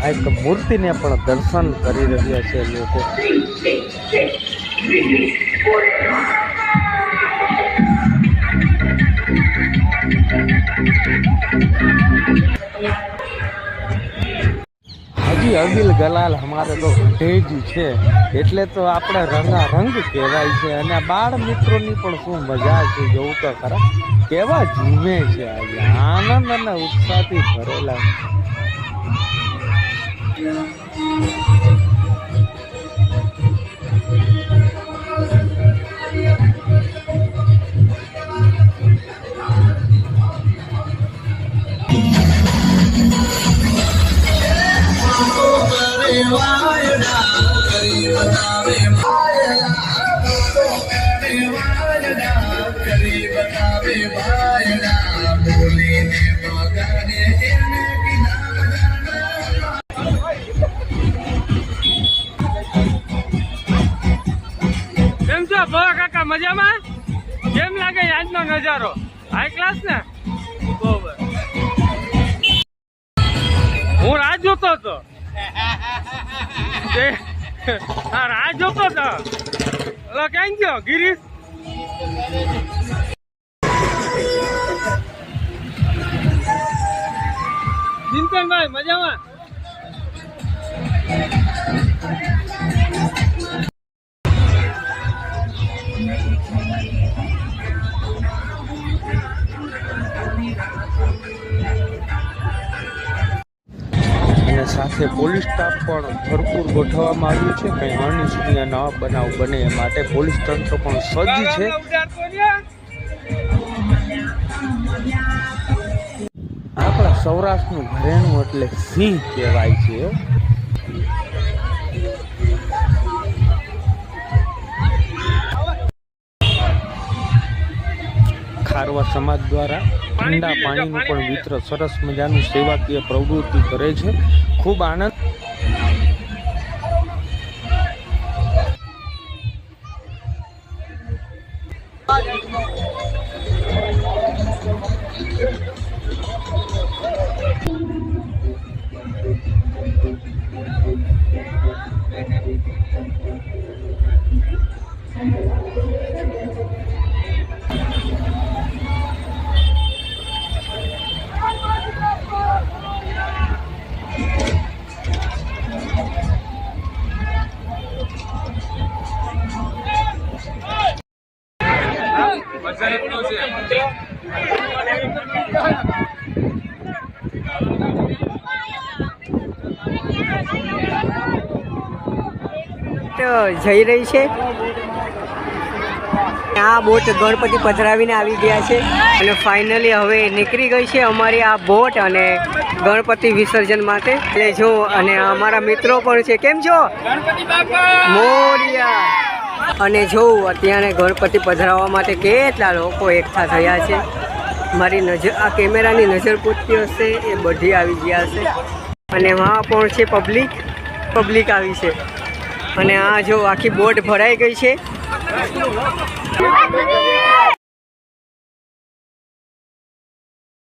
આ એક મૂર્તિને પણ દર્શન કરી રહ્યા છે લોકો. હાજી અગિલ ગલાલ અમારે તો ભેજી છે એટલે તો આપણે રંગારંગ કહેવાય છે. અને બાળ મિત્રોની પણ શું મજા છે જોવું તો ખરા, કેવા ઝૂમે છે આજે, આનંદ અને ઉત્સાહથી ભરેલા. કેમ છો ભોળા કાકા, મજામાં? કેમ લાગે આજનો નજારો? હાઈ ક્લાસ ને? બરોબર. હું રાહ જોતો હતો. હા, રાહ જોતો હતો. ઓલો ક્યાં ગયો ગિરીશ? ચિંતનભાઈ મજામાં? અને સાથે પોલીસ સ્ટાફ પણ ભરપૂર ગોઠવવામાં આવ્યું છે. કંઈ અનિચ્છનીય ન બનાવ બને એ માટે પોલીસ તંત્ર પણ સજ્જ છે. આપણા સૌરાષ્ટ્રનું ઘરેણું એટલે સિંહ કહેવાય છે. ખારવા સમાજ દ્વારા ઠંડા પાણીનું પણ વિતરણ સરસ મજાનું સેવાકીય પ્રવૃત્તિ કરે છે. ખૂબ આનંદ. જઈ રહી છે. આ બોટ ગણપતિ પધરાવીને આવી ગયા છે અને ફાઇનલી હવે નીકળી ગઈ છે અમારી આ બોટ અને ગણપતિ વિસર્જન માટે. એટલે જો અને અમારા મિત્રો પણ છે. કેમ છો? મોરિયા. અને જોઉં અત્યારે ગણપતિ પધરાવવા માટે કેટલા લોકો એકઠા થયા છે. મારી નજર આ કેમેરાની નજર પૂરતી હશે એ બધી આવી ગયા છે. અને વहाँ પણ છે પબ્લિક આવી છે. અને આ જો આખી બોટ ભરાઈ ગઈ છે.